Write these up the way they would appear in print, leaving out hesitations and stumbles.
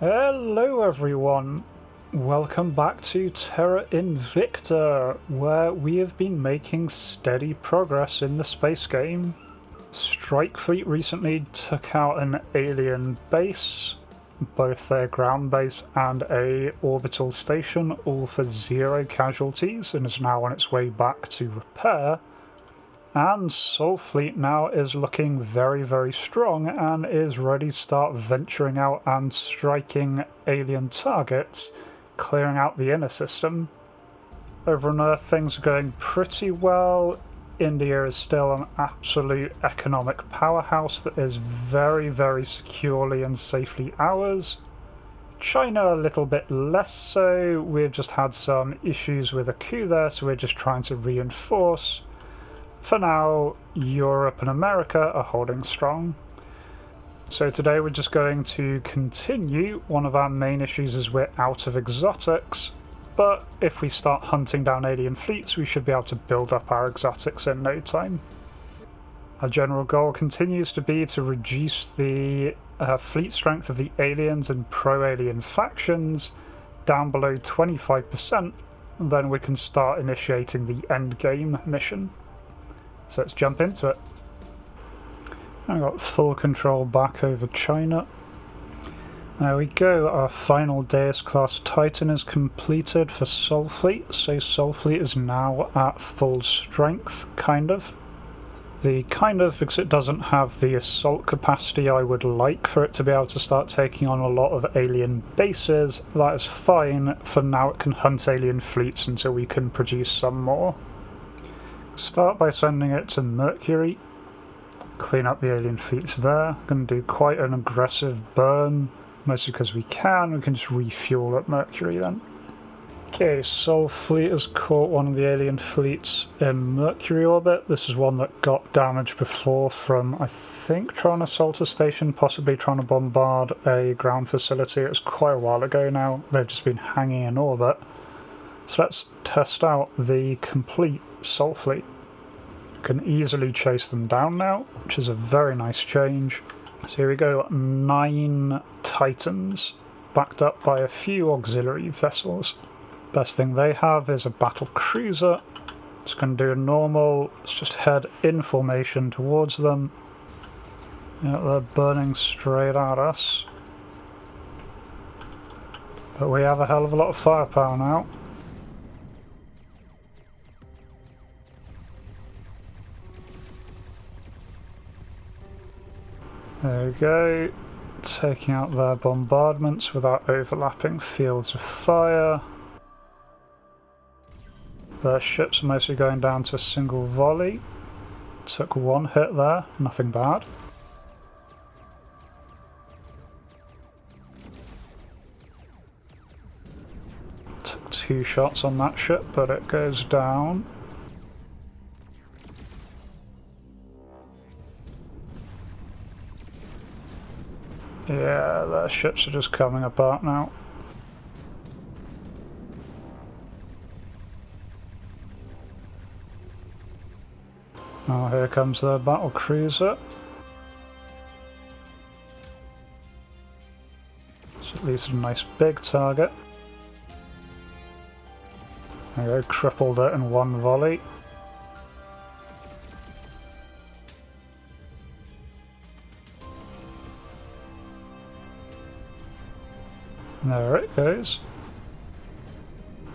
Hello everyone, welcome back to Terra Invicta, where we have been making steady progress in the space game. Strike Fleet recently took out an alien base, both their ground base and a orbital station, all for 0 casualties, and is now on its way back to repair. And Sol Fleet now is looking very strong and is ready to start venturing out and striking alien targets, clearing out the inner system. Over on Earth things are going pretty well. India is still an absolute economic powerhouse that is very securely and safely ours. China a little bit less so. We've just had some issues with a coup there, so we're just trying to reinforce. For now, Europe and America are holding strong. So today we're just going to continue. One of our main issues is we're out of exotics, but if we start hunting down alien fleets, we should be able to build up our exotics in no time. Our general goal continues to be to reduce the fleet strength of the aliens and pro-alien factions down below 25%, and then we can start initiating the endgame mission. So let's jump into it. I've got full control back over China. There we go, our final Deus class Titan is completed for Sol Fleet, so Sol Fleet is now at full strength, kind of. Because it doesn't have the assault capacity I would like for it to be able to start taking on a lot of alien bases. That is fine, for now it can hunt alien fleets until we can produce some more. Start by sending it to Mercury, clean up the alien fleets there. Going to do quite an aggressive burn, mostly because we can just refuel at Mercury then. Okay, Sol Fleet has caught one of the alien fleets in Mercury orbit. This is one that got damaged before from, I think, trying to assault a station, possibly trying to bombard a ground facility. It was quite a while ago now. They've just been hanging in orbit. So let's test out the complete Sol Fleet. Can easily chase them down now, which is a very nice change. So here we go, 9 Titans, backed up by a few auxiliary vessels. Best thing they have is a battle cruiser. Just going to do a normal, let's just head in formation towards them. Yeah, they're burning straight at us. But we have a hell of a lot of firepower now. There we go, taking out their bombardments without overlapping fields of fire. Their ships are mostly going down to a single volley. Took 1 hit there, nothing bad. Took 2 shots on that ship, but it goes down. Yeah, their ships are just coming apart now. Oh, here comes their battle cruiser. It's at least a nice big target. There we go, crippled it in 1 volley. There it goes.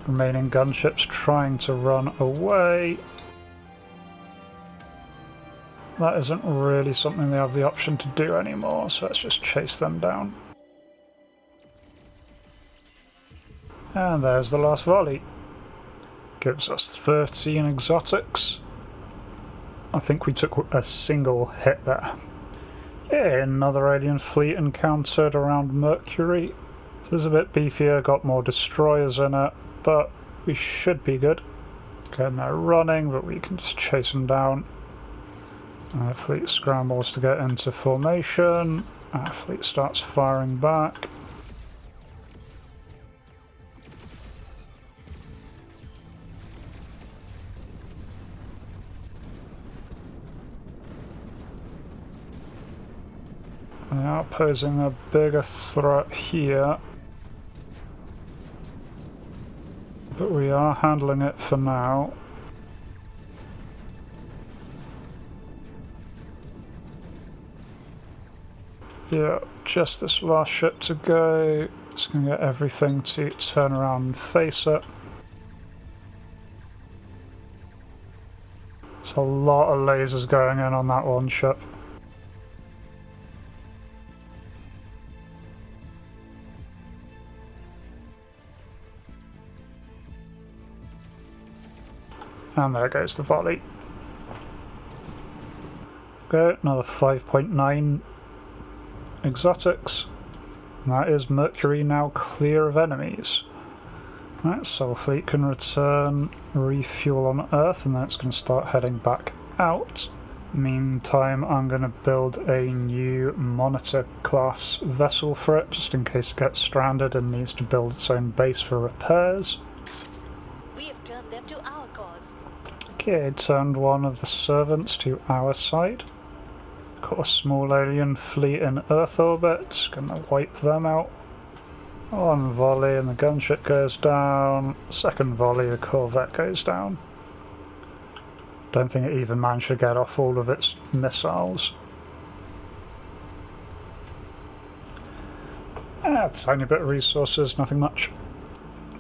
Remaining gunships trying to run away. That isn't really something they have the option to do anymore, so let's just chase them down. And there's the last volley. Gives us 13 exotics. I think we took a single hit there. Yeah, another alien fleet encountered around Mercury. This is a bit beefier, got more destroyers in it, but we should be good. Again, they're running, but we can just chase them down. Our fleet scrambles to get into formation. Our fleet starts firing back. They are posing a bigger threat here, but we are handling it for now. Yeah, just this last ship to go. It's going to get everything to turn around and face it. There's a lot of lasers going in on that one ship. And there goes the volley. Okay, another 5.9 exotics. And that is Mercury now clear of enemies. Right, so fleet can return, refuel on Earth, and then it's going to start heading back out. Meantime, I'm going to build a new Monitor class vessel for it, just in case it gets stranded and needs to build its own base for repairs. We have turned them to our cause. Okay, turned one of the servants to our side. Got a small alien fleet in Earth orbit, just gonna wipe them out. One volley and the gunship goes down. Second volley, the corvette goes down. Don't think it even managed to get off all of its missiles. A tiny bit of resources, nothing much.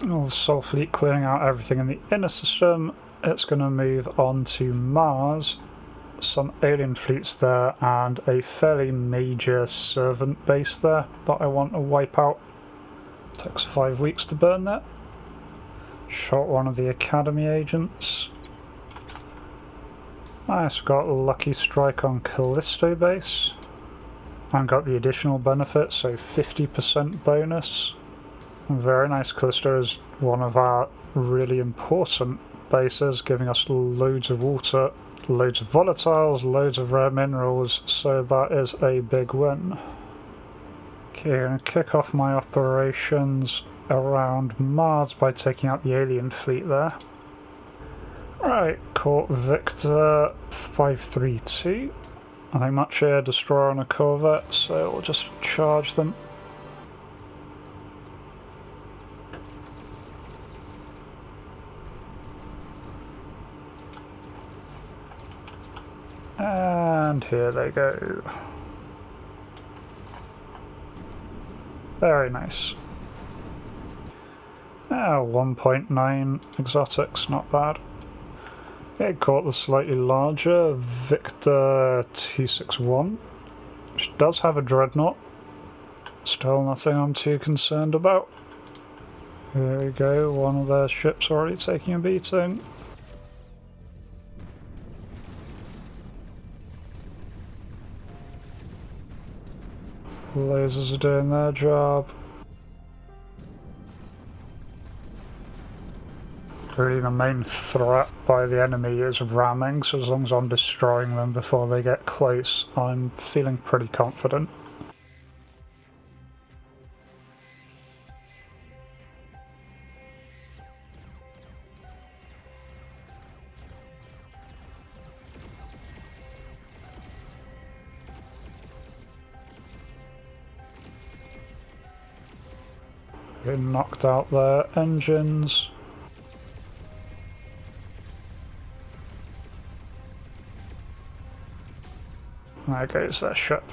All the Sol fleet clearing out everything in the inner system. It's gonna move on to Mars. Some alien fleets there and a fairly major servant base there that I want to wipe out. Takes 5 weeks to burn that. Shot one of the Academy agents. Nice, got a lucky strike on Callisto base. And got the additional benefit, so 50% bonus. Very nice. Callisto is one of our really important bases, giving us loads of water, loads of volatiles, loads of rare minerals, so that is a big win. Okay, I'm going to kick off my operations around Mars by taking out the alien fleet there. Right, caught Victor 532. I think much air destroyer on a corvette, so we'll just charge them. And here they go. Very nice. 1.9 exotics, not bad. It caught the slightly larger Victor 261, which does have a dreadnought. Still nothing I'm too concerned about. Here we go, one of their ships already taking a beating. Lasers are doing their job. Really the main threat by the enemy is ramming, so as long as I'm destroying them before they get close, I'm feeling pretty confident. They knocked out their engines. There goes their ship.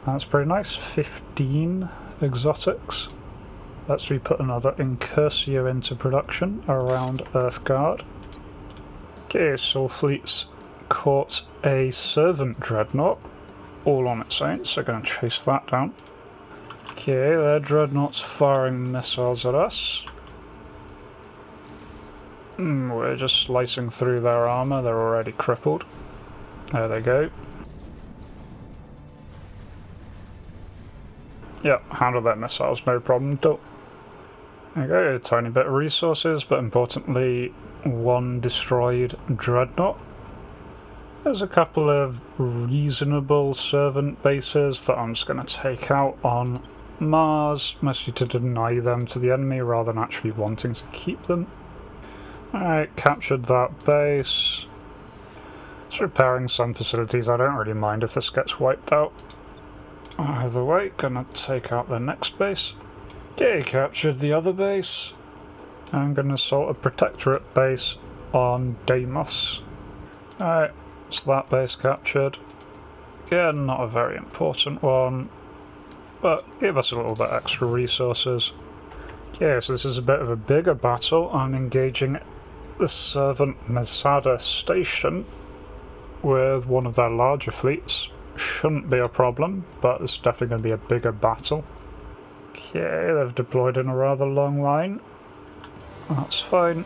That's pretty nice. 15 exotics. Let's put another Incursio into production around Earthguard. Okay, so fleet's caught a servant dreadnought all on its own, so going to chase that down. Okay, their dreadnought's firing missiles at us. We're just slicing through their armour, they're already crippled. There they go. Yep, handle their missiles, no problem. There you go, a tiny bit of resources, but importantly, one destroyed dreadnought. There's a couple of reasonable servant bases that I'm just going to take out on Mars, mostly to deny them to the enemy rather than actually wanting to keep them. Alright, captured that base. It's repairing some facilities, I don't really mind if this gets wiped out. Either way, gonna take out the next base. Okay, captured the other base. I'm gonna assault a protectorate base on Deimos. Alright, it's that base captured. Again, not a very important one, but give us a little bit extra resources. Okay, so this is a bit of a bigger battle. I'm engaging the Servant Mesada station with one of their larger fleets. Shouldn't be a problem, but it's definitely going to be a bigger battle. Okay, they've deployed in a rather long line. That's fine.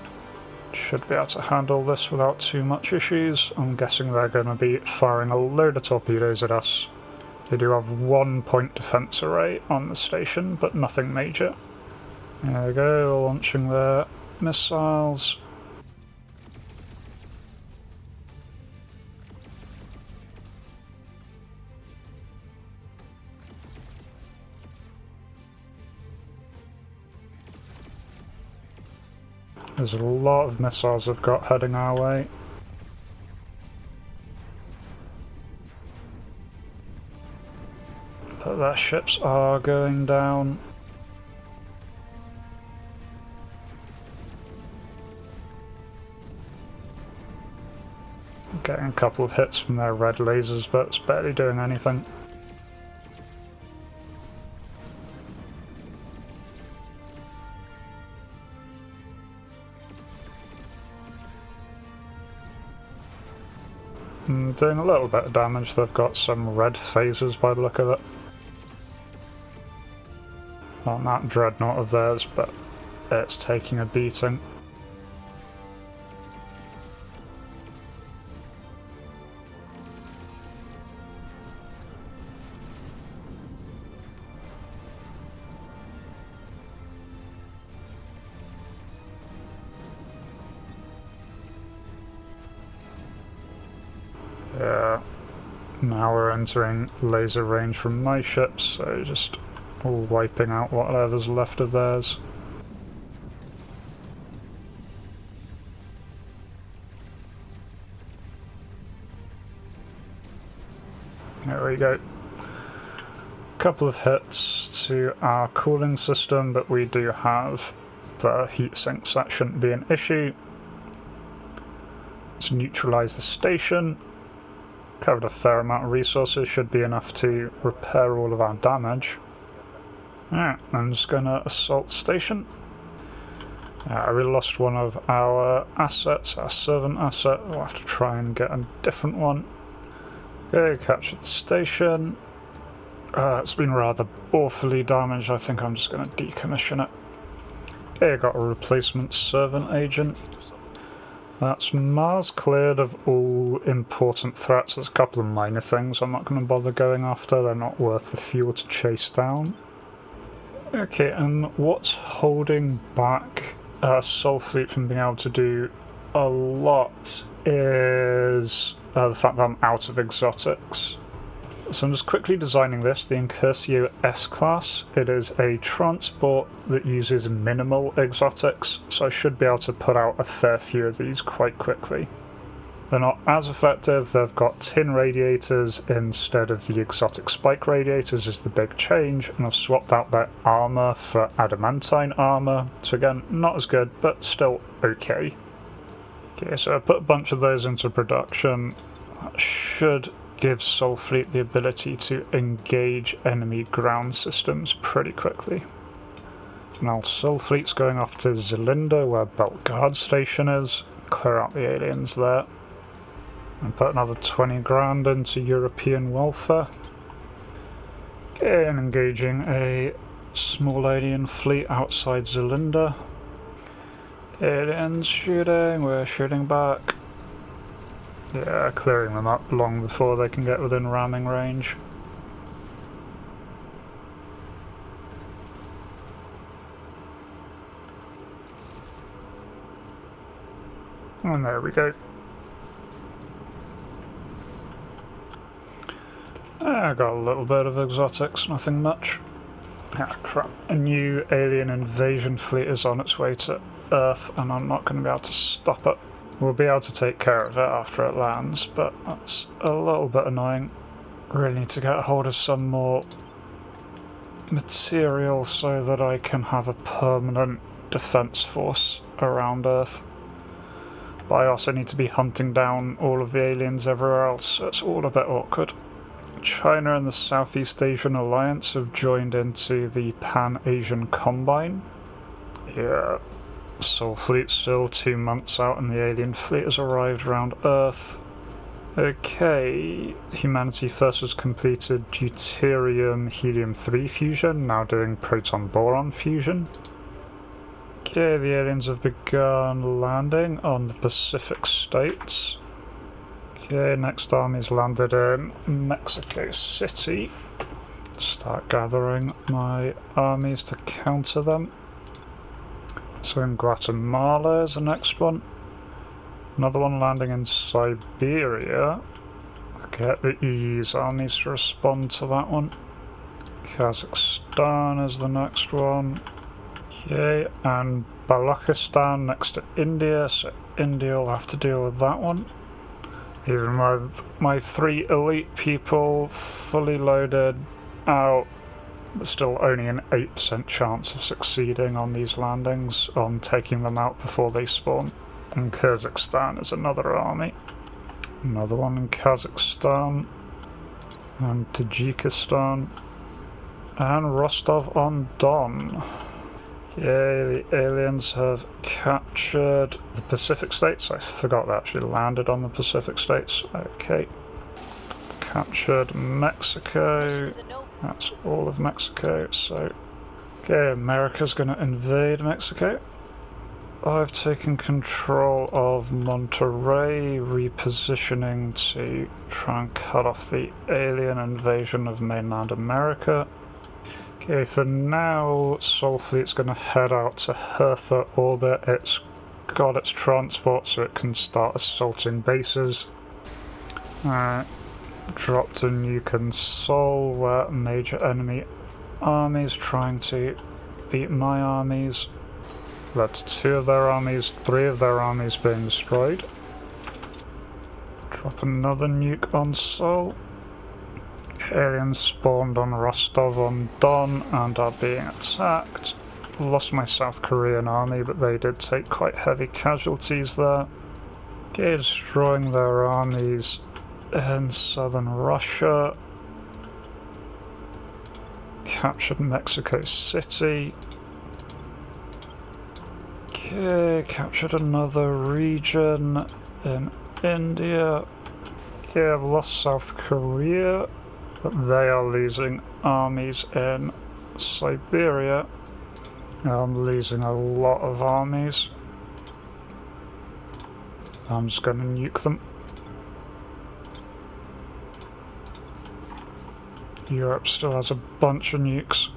Should be able to handle this without too much issues. I'm guessing they're going to be firing a load of torpedoes at us. They do have 1 point defense array on the station, but nothing major. There we go, launching their missiles. There's a lot of missiles I've got heading our way. But their ships are going down. Getting a couple of hits from their red lasers, but it's barely doing anything. Doing a little bit of damage. They've got some red phasers by the look of it. On that dreadnought of theirs, but it's taking a beating. Yeah, now we're entering laser range from my ships, so just wiping out whatever's left of theirs. There we go. Couple of hits to our cooling system, but we do have the heat sinks, that shouldn't be an issue. Let's neutralise the station. Covered a fair amount of resources, should be enough to repair all of our damage. Alright, I'm just gonna assault station. I really lost one of our assets, our servant asset. We'll have to try and get a different one. Okay, captured the station. It's been rather awfully damaged. I think I'm just gonna decommission it. Okay, got a replacement servant agent. That's Mars cleared of all important threats. There's a couple of minor things I'm not going to bother going after. They're not worth the fuel to chase down. Okay, and what's holding back Sol Fleet from being able to do a lot is the fact that I'm out of exotics. So I'm just quickly designing this, the Incursio S-Class. It is a transport that uses minimal exotics, so I should be able to put out a fair few of these quite quickly. They're not as effective. They've got tin radiators instead of the exotic spike radiators is the big change, and I've swapped out their armour for adamantine armour, so again, not as good, but still okay. Okay, so I put a bunch of those into production. That should give Sol Fleet the ability to engage enemy ground systems pretty quickly. Now Sol Fleet's going off to Zelinda, where Belt Guard Station is, clear out the aliens there, and put another 20 grand into European welfare. Okay, and engaging a small alien fleet outside Zelinda. Aliens shooting, we're shooting back. Yeah, clearing them up long before they can get within ramming range. And there we go. I got a little bit of exotics, nothing much. Ah crap, a new alien invasion fleet is on its way to Earth and I'm not going to be able to stop it. We'll be able to take care of it after it lands, but that's a little bit annoying. Really need to get a hold of some more material so that I can have a permanent defense force around Earth. But I also need to be hunting down all of the aliens everywhere else, so it's all a bit awkward. China and the Southeast Asian Alliance have joined into the Pan-Asian Combine. Yeah, Sol Fleet's still 2 months out and the alien fleet has arrived around Earth. Okay, Humanity first has completed deuterium helium-3 fusion, now doing proton-boron fusion. Okay, the aliens have begun landing on the Pacific States. Okay, next army's landed in Mexico City. Start gathering my armies to counter them. So in Guatemala is the next one. Another one landing in Siberia. Get the EU's armies to respond to that one. Kazakhstan is the next one. Okay, and Balochistan next to India, so India will have to deal with that one. Even with my 3 elite people fully loaded out, there's still only an 8% chance of succeeding on these landings, on taking them out before they spawn. And Kazakhstan is another army. Another one in Kazakhstan, and Tajikistan, and Rostov-on-Don. Okay, the aliens have captured the Pacific States. I forgot they actually landed on the Pacific States. Okay. Captured Mexico. That's all of Mexico, so... Okay, America's gonna invade Mexico. I've taken control of Monterrey, repositioning to try and cut off the alien invasion of mainland America. Okay, for now, Sol Fleet's going to head out to Hertha orbit. It's got its transport so it can start assaulting bases. Dropped a nuke in Seoul, where major enemy armies trying to beat my armies. That's 2 of their armies, 3 of their armies being destroyed. Drop another nuke on Seoul. Aliens spawned on Rostov-on-Don and are being attacked. Lost my South Korean army, but they did take quite heavy casualties there. Okay, destroying their armies in southern Russia. Captured Mexico City. Okay, captured another region in India. Okay, I've lost South Korea, but they are losing armies in Siberia. I'm losing a lot of armies. I'm just going to nuke them. Europe still has a bunch of nukes.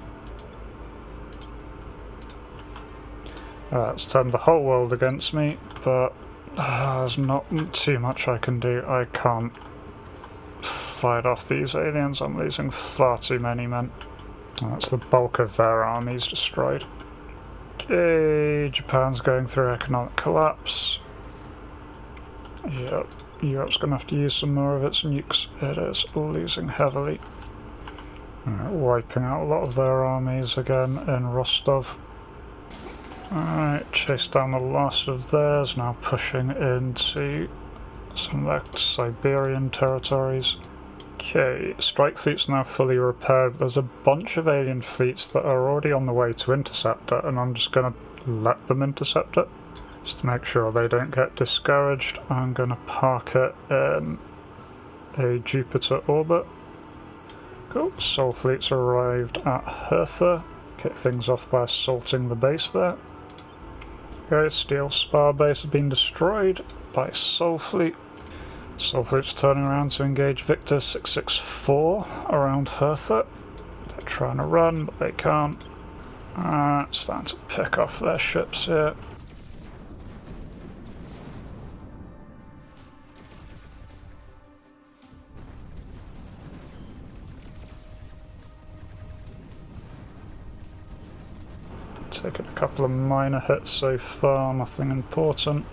It's turned the whole world against me, but there's not too much I can do. I can't fight off these aliens. I'm losing far too many men. That's the bulk of their armies destroyed. Okay, Japan's going through economic collapse. Yep, Europe's going to have to use some more of its nukes. It is losing heavily. Wiping out a lot of their armies again in Rostov. Alright, chase down the last of theirs, now pushing into some of their Siberian territories. Okay, strike fleet's now fully repaired. There's a bunch of alien fleets that are already on the way to intercept it, and I'm just going to let them intercept it. Just to make sure they don't get discouraged, I'm going to park it in a Jupiter orbit. Cool, Sol Fleet's arrived at Hertha. Kick things off by assaulting the base there. Okay, Steel Spar base has been destroyed by Sol Fleet. Sol Fleet's turning around to engage Victor 664 around Hertha. They're trying to run, but they can't. Starting to pick off their ships here. Taken a couple of minor hits so far, nothing important.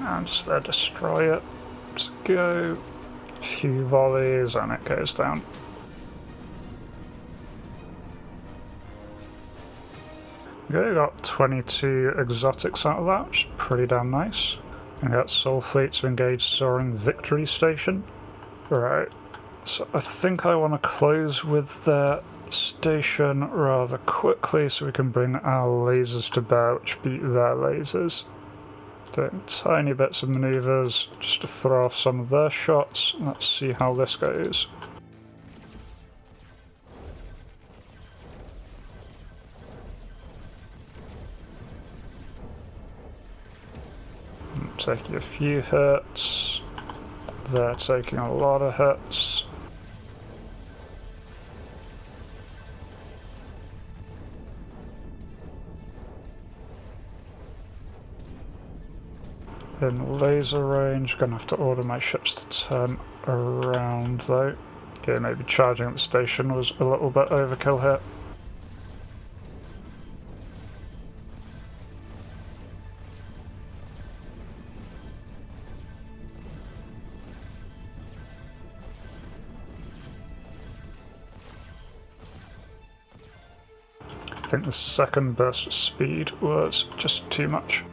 And just there, destroy it. Just go. A few volleys and it goes down. Okay, got 22 exotics out of that, which is pretty damn nice. And got Soul Fleet to engage Soaring Victory Station. Right, so I think I want to close with their station rather quickly so we can bring our lasers to bear, which beat their lasers. Doing tiny bits of maneuvers just to throw off some of their shots. Let's see how this goes. I'm taking a few hits. They're taking a lot of hits. In laser range, gonna have to order my ships to turn around though. Okay, maybe charging at the station was a little bit overkill here. I think the second burst of speed was just too much.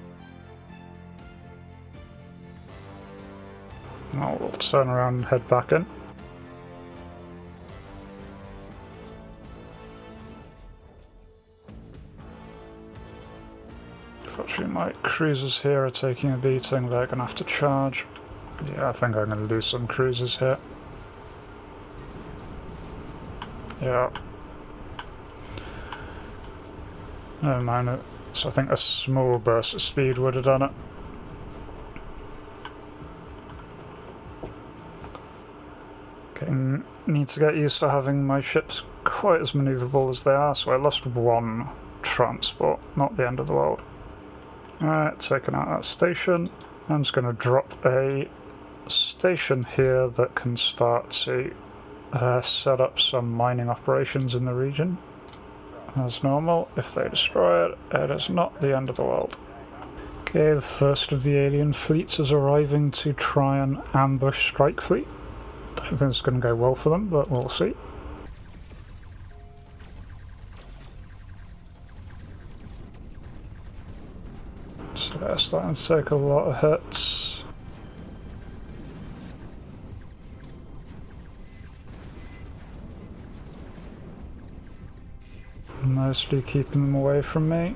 We'll turn around and head back in. Unfortunately, my cruisers here are taking a beating. They're going to have to charge. Yeah, I think I'm going to lose some cruisers here. Yeah. Never mind it. So I think a small burst of speed would have done it. Okay, need to get used to having my ships quite as manoeuvrable as they are, so I lost one transport, not the end of the world. Alright, taking out that station. I'm just going to drop a station here that can start to set up some mining operations in the region. As normal, if they destroy it, it is not the end of the world. Okay, the first of the alien fleets is arriving to try and ambush Strike Fleet. Don't think it's going to go well for them, but we'll see. So they're starting to take a lot of hits. Mostly keeping them away from me.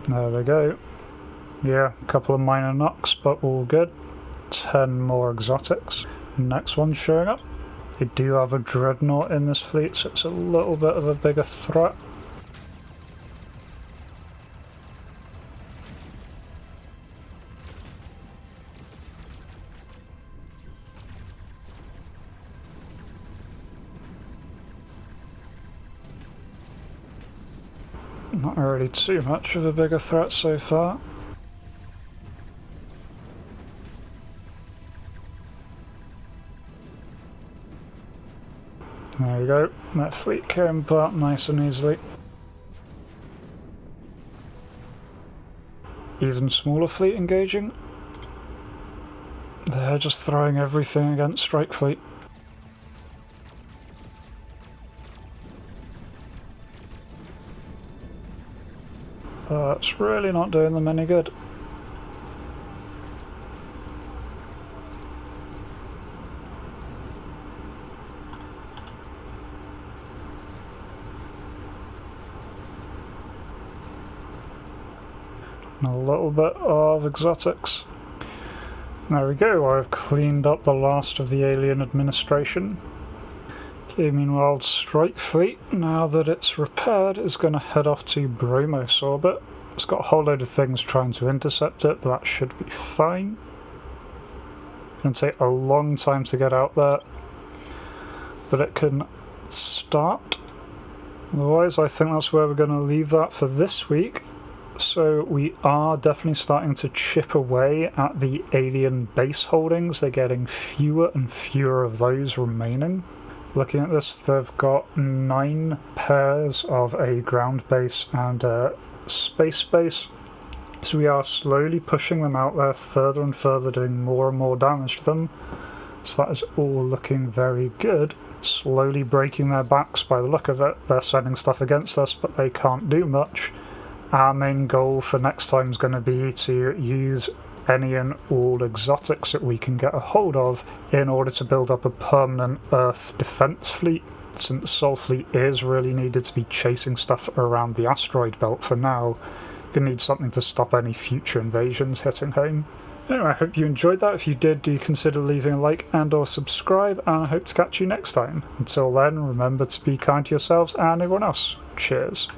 There they go. Yeah, a couple of minor knocks, but all good. 10 more exotics. Next one's showing up. They do have a dreadnought in this fleet, so it's a little bit of a bigger threat. Not really too much of a bigger threat so far. There we go, that fleet came apart nice and easily. Even smaller fleet engaging. They're just throwing everything against Strike Fleet. It's really not doing them any good. And a little bit of exotics. There we go, I've cleaned up the last of the alien administration. Okay, meanwhile, Strike Fleet, now that it's repaired, is going to head off to Bromos orbit. It's got a whole load of things trying to intercept it, but that should be fine. It's going to take a long time to get out there, but it can start. Otherwise, I think that's where we're going to leave that for this week. So we are definitely starting to chip away at the alien base holdings. They're getting fewer and fewer of those remaining. Looking at this, they've got 9 pairs of a ground base and space base. So we are slowly pushing them out there further and further, doing more and more damage to them. So that is all looking very good. Slowly breaking their backs by the look of it. They're sending stuff against us, but they can't do much. Our main goal for next time is going to be to use any and all exotics that we can get a hold of in order to build up a permanent Earth defense fleet, since Sol Fleet is really needed to be chasing stuff around the asteroid belt for now. You need something to stop any future invasions hitting home. Anyway, I hope you enjoyed that. If you did, do consider leaving a like and or subscribe, and I hope to catch you next time. Until then, remember to be kind to yourselves and everyone else. Cheers.